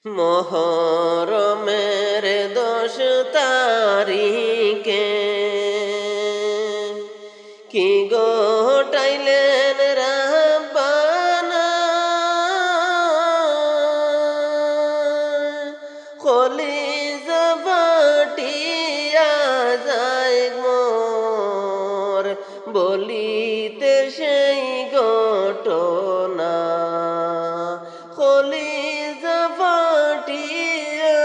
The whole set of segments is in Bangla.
মহরমের 10 তারিখে কি গোটাইলেন রাব্বানা, কলিজা ফাটিয়া যায় মোর বলিতে সেই ঘটনা। কলিজা ফাটিয়া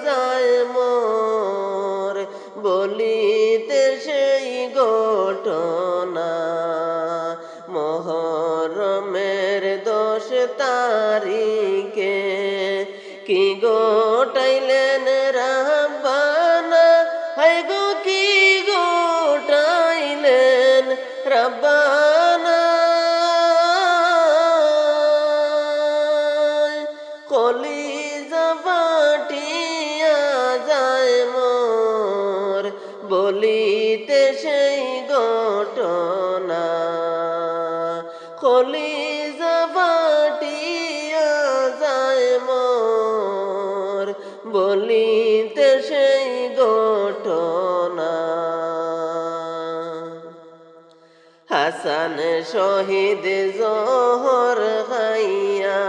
যায় মোর বলিতে সেই ঘটনা। মহরমের 10 তারিখে কি গোটাইলেন রাব্বানা, হায় গো কি গোটাইলেন রাব্বানা। কলিজা ফাটিয়া যায় মোর বলিতে সেই ঘটনা। কলিজা ফাটিয়া যায় মোর বলিতে সেই ঘটনা। হাসান শহীদ জোহর খাইয়া,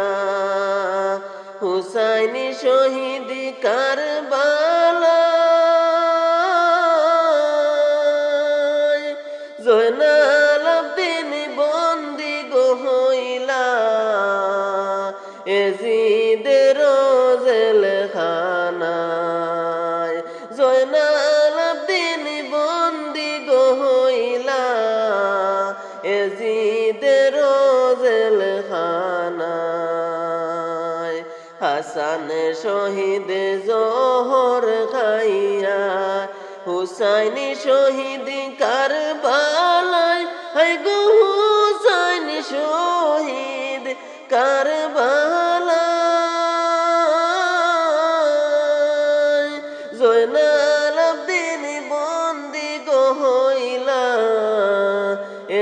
হুসাইন শহীদ কারবালায়, জয়নাল আবদিন বন্দি গো হইলা এজিদের জেলখানায়। জয়নাল আবদিন বন্দি গো হইলা এজিদের জেলখানায়। হাসান শহীদ জোহর খাইয়া, হুসাইন শহীদ কারবালায়, হায় গো হুসাইন শহীদ কারবালায়। জয়নাল আবদিন বন্দি গো হইলা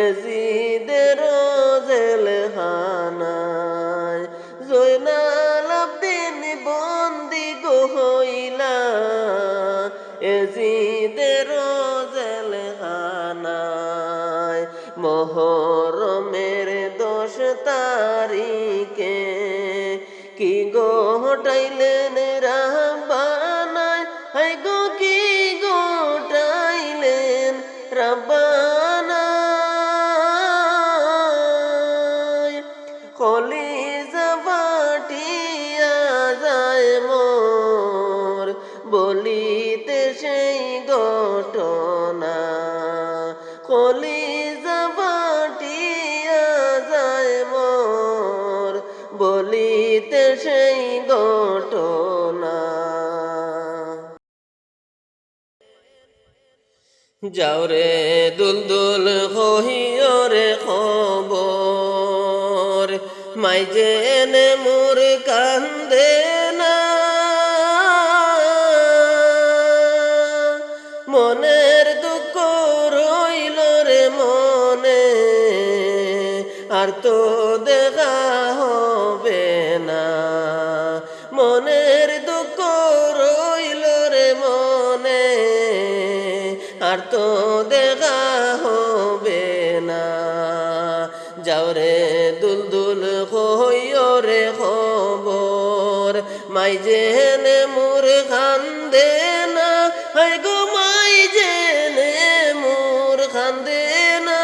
এজিদের জেলখানায়। জয়নাল আবদিন বন্দি গো হইলা এজিদের জেলখানায়। মহরমের 10 তারিখে কি গোটাইলেন রাব্বানা, হায় গো কি গোটাইলেন রাব্বানা। কলিজা ফাটিয়া যায় মোর বলিতে সেই ঘটনা। কলিজা ফাটিয়া যায় মোর বলিতে সেই ঘটনা। যাও রে দুলদুল কহিয়রে খবর, মাই জেনে মোর কান্দে না। মনের দুঃখ রইল রে মনে, আর তো দেখা হবে না। মনের দুঃখ রইল রে মনে, আর তো দেখা হবে না। যাও রে দুলদুল কহিয়রে খবর, মাই জেনে মোর কান্দে না। হায় গো মাই জেনে মোর কান্দে না।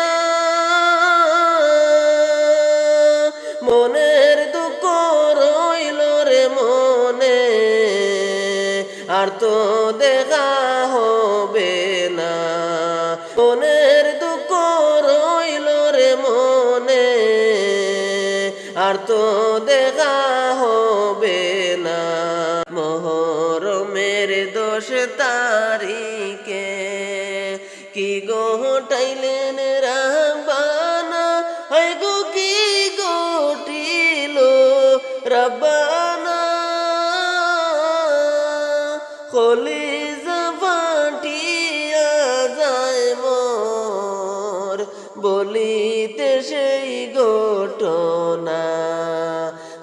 মনের দুঃখ রইল রে মনে, আর তো দেখা হবে না। মনের দুঃখ রইল রে মনে, আর তো দেখা হবে না। মহরমের 10 তারিখে কি গোটাইলেন রাব্বানা, হায় গো কি গোটিল রাব্বানা। কলিজা ফাটিয়া যায় মোর বলিতে সেই ঘটনা।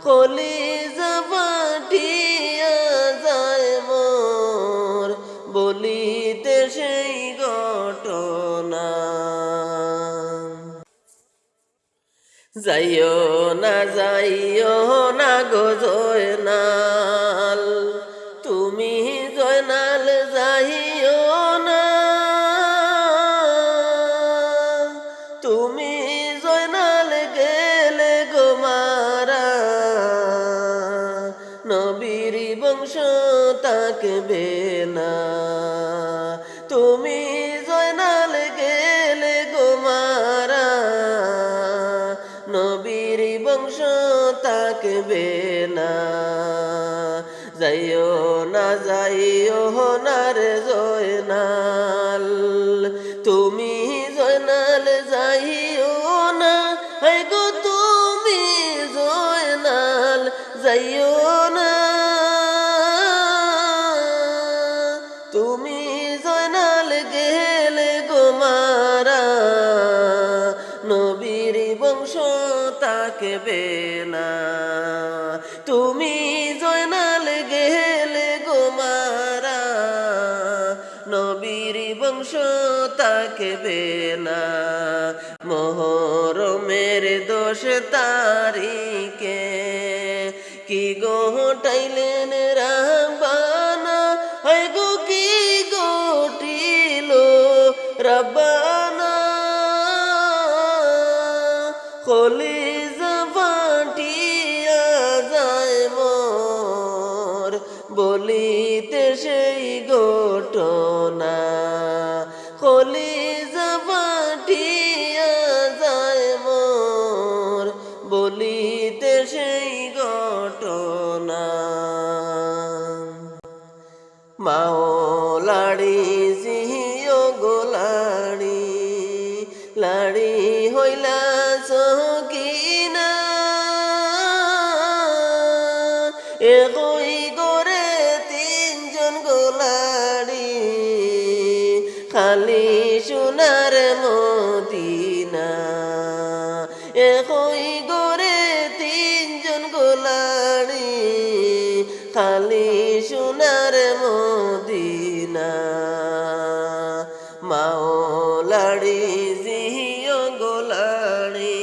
কলিজা ফাটিয়া যাইও না গো জয়নাল, তুমি জয়নাল যাইও না, তুমি জয়নাল গেলে গো মারা, নবীর বংশ থাকবে না। তুমি জয়নাল গেলে গো মারা, নবীর বংশ থাকবে না। যাইও না রে জয়নাল, তুমি জয়নাল যাইও না, হাই গো তুমি জয়নাল যাইও না, তুমি জয়নাল গেলে গো মারা, নবীর বংশ থাকবে না। তুমি জয়নাল গেলে গো মারা, নবীর বংশ থাকবে না। মুহররমের 10 তারিখে কি গোটাইলেন রাব্বানা, হায় গো কি গোটিল রাব্বানা, কলিজা ফাটিয়া যায় মোর, বলিতে সেই ঘটনা, কলিজা ফাটিয়া যায় মোর, বলিতে সেই ঘটনা। মাওলাড়ি জিও গোলাড়ি, লাড়ি হইলা সকিনা, একই করে 3 জন গোলাড়ি, খালি সোনার মদিনা, একই করে 3 জন গোলাড়ি, খালি সোনার মদিনা। মাওলাড়ি জিও গোলাড়ি,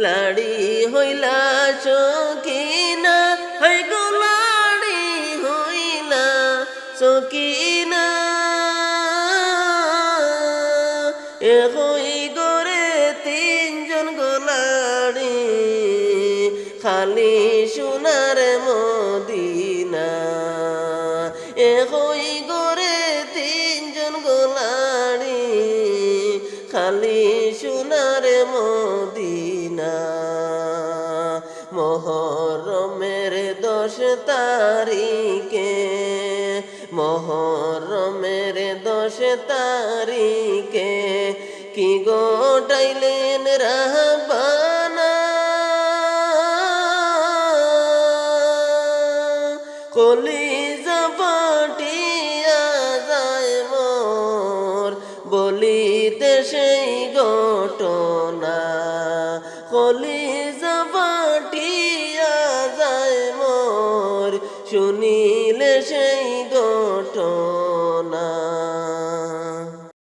লাড়ি হইলা সকিনা, হাই গোলাড়ি হইলা সকিনা, একই করে 3 জন গোলাড়ি, খালি সোনার মদিনা, একই করে 3 জন গোলাড়ি, খালি সোনার মদিনা। মুহররমের 10 তারিখে, মুহররমের 10 তারিখে কি গোটাইলেন রাব্বানা, কলিজা ফাটিয়া যায় মোর, বলিতে সেই ঘটনা, কলিজা